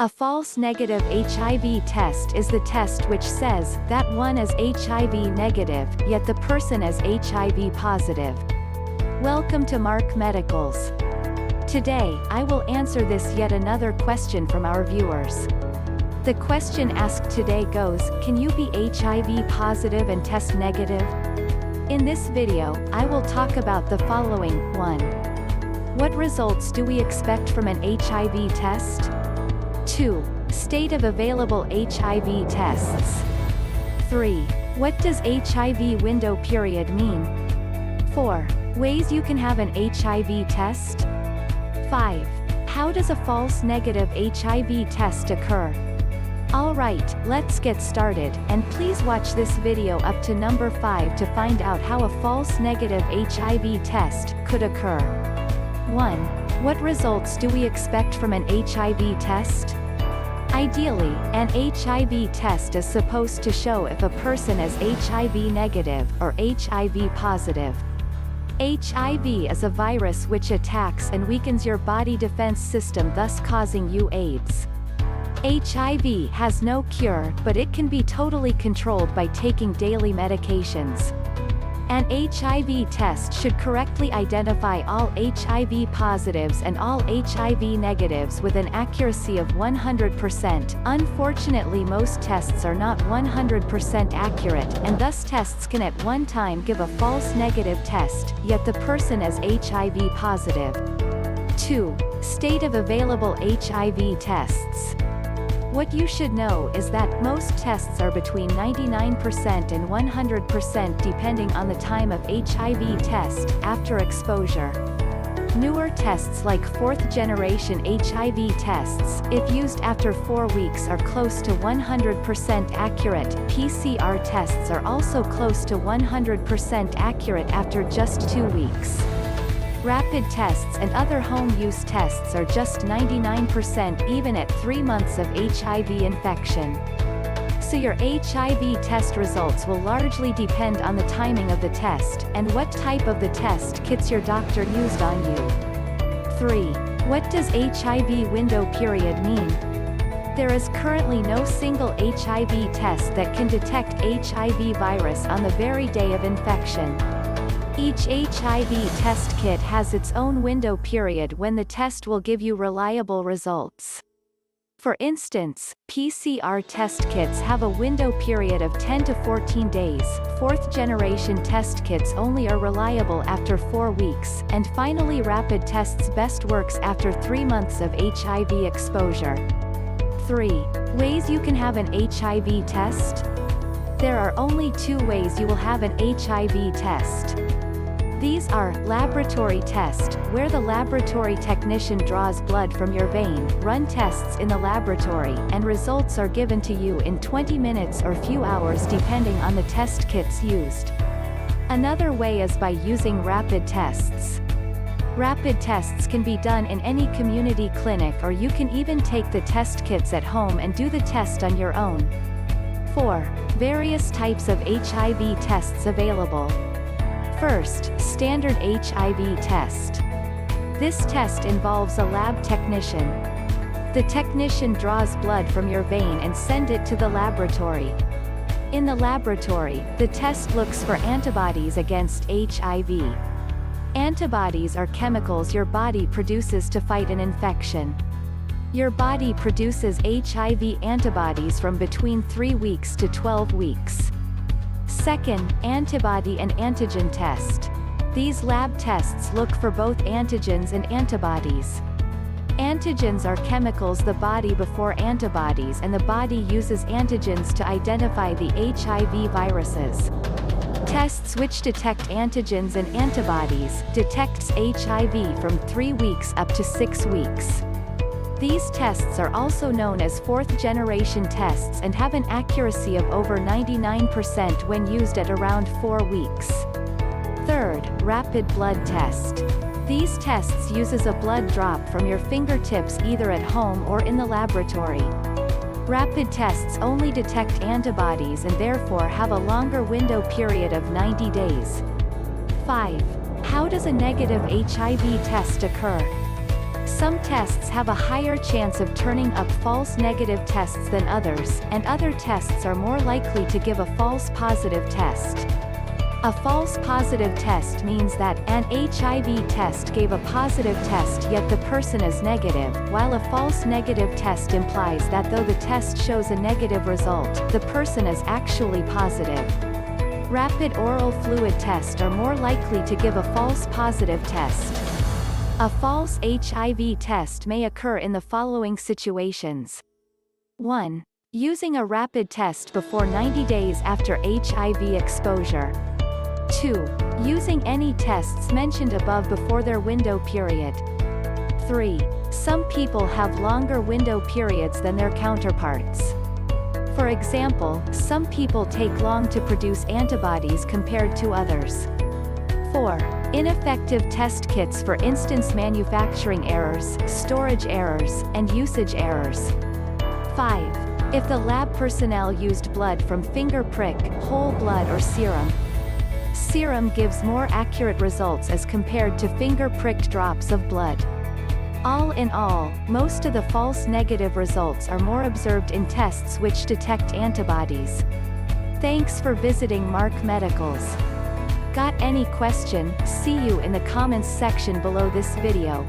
A false negative HIV test is the test which says that one is HIV negative, yet the person is HIV positive. Welcome to Mark Medicals. Today, I will answer this yet another question from our viewers. The question asked today goes, can you be HIV positive and test negative? In this video, I will talk about the following. 1. What results do we expect from an HIV test? 2. State of available HIV tests. 3. What does HIV window period mean? 4. Ways you can have an HIV test. 5. How does a false negative HIV test occur? Alright, let's get started, and please watch this video up to number 5 to find out how a false negative HIV test could occur. 1. What results do we expect from an HIV test? Ideally, an HIV test is supposed to show if a person is HIV negative or HIV positive. HIV is a virus which attacks and weakens your body defense system, thus causing you AIDS. HIV has no cure, but it can be totally controlled by taking daily medications. An HIV test should correctly identify all HIV positives and all HIV negatives with an accuracy of 100%. Unfortunately, most tests are not 100% accurate, and thus tests can at one time give a false negative test, yet the person is HIV positive. 2. State of available HIV tests. What you should know is that most tests are between 99% and 100% depending on the time of HIV test, after exposure. Newer tests like 4th generation HIV tests, if used after 4 weeks, are close to 100% accurate. PCR tests are also close to 100% accurate after just 2 weeks. Rapid tests and other home-use tests are just 99% even at 3 months of HIV infection. So your HIV test results will largely depend on the timing of the test, and what type of the test kits your doctor used on you. 3. What does HIV window period mean? There is currently no single HIV test that can detect HIV virus on the very day of infection. Each HIV test kit has its own window period when the test will give you reliable results. For instance, PCR test kits have a window period of 10 to 14 days, 4th generation test kits only are reliable after 4 weeks, and finally rapid tests best works after 3 months of HIV exposure. 3. Ways you can have an HIV test? There are only 2 ways you will have an HIV test. These are, laboratory test, where the laboratory technician draws blood from your vein, run tests in the laboratory, and results are given to you in 20 minutes or few hours depending on the test kits used. Another way is by using rapid tests. Rapid tests can be done in any community clinic, or you can even take the test kits at home and do the test on your own. 4. Various types of HIV tests available. First, standard HIV test. This test involves a lab technician. The technician draws blood from your vein and sends it to the laboratory. In the laboratory, the test looks for antibodies against HIV. Antibodies are chemicals your body produces to fight an infection. Your body produces HIV antibodies from between 3 weeks to 12 weeks. Second, antibody and antigen test. These lab tests look for both antigens and antibodies. Antigens are chemicals the body before antibodies, and the body uses antigens to identify the HIV viruses. Tests which detect antigens and antibodies detects HIV from 3 weeks up to 6 weeks. These tests are also known as 4th generation tests and have an accuracy of over 99% when used at around 4 weeks. Third, rapid blood test. These tests uses a blood drop from your fingertips either at home or in the laboratory. Rapid tests only detect antibodies and therefore have a longer window period of 90 days. 5. How does a negative HIV test occur? Some tests have a higher chance of turning up false negative tests than others, and other tests are more likely to give a false positive test. A false positive test means that an HIV test gave a positive test yet the person is negative, while a false negative test implies that though the test shows a negative result, the person is actually positive. Rapid oral fluid tests are more likely to give a false positive test. A false HIV test may occur in the following situations. 1. Using a rapid test before 90 days after HIV exposure. 2. Using any tests mentioned above before their window period. 3. Some people have longer window periods than their counterparts. For example, some people take long to produce antibodies compared to others. 4. Ineffective test kits, for instance manufacturing errors, storage errors, and usage errors. 5. If the lab personnel used blood from finger prick, whole blood or serum. Serum gives more accurate results as compared to finger-pricked drops of blood. All in all, most of the false negative results are more observed in tests which detect antibodies. Thanks for visiting Mark Medicals. Got any question? See you in the comments section below this video.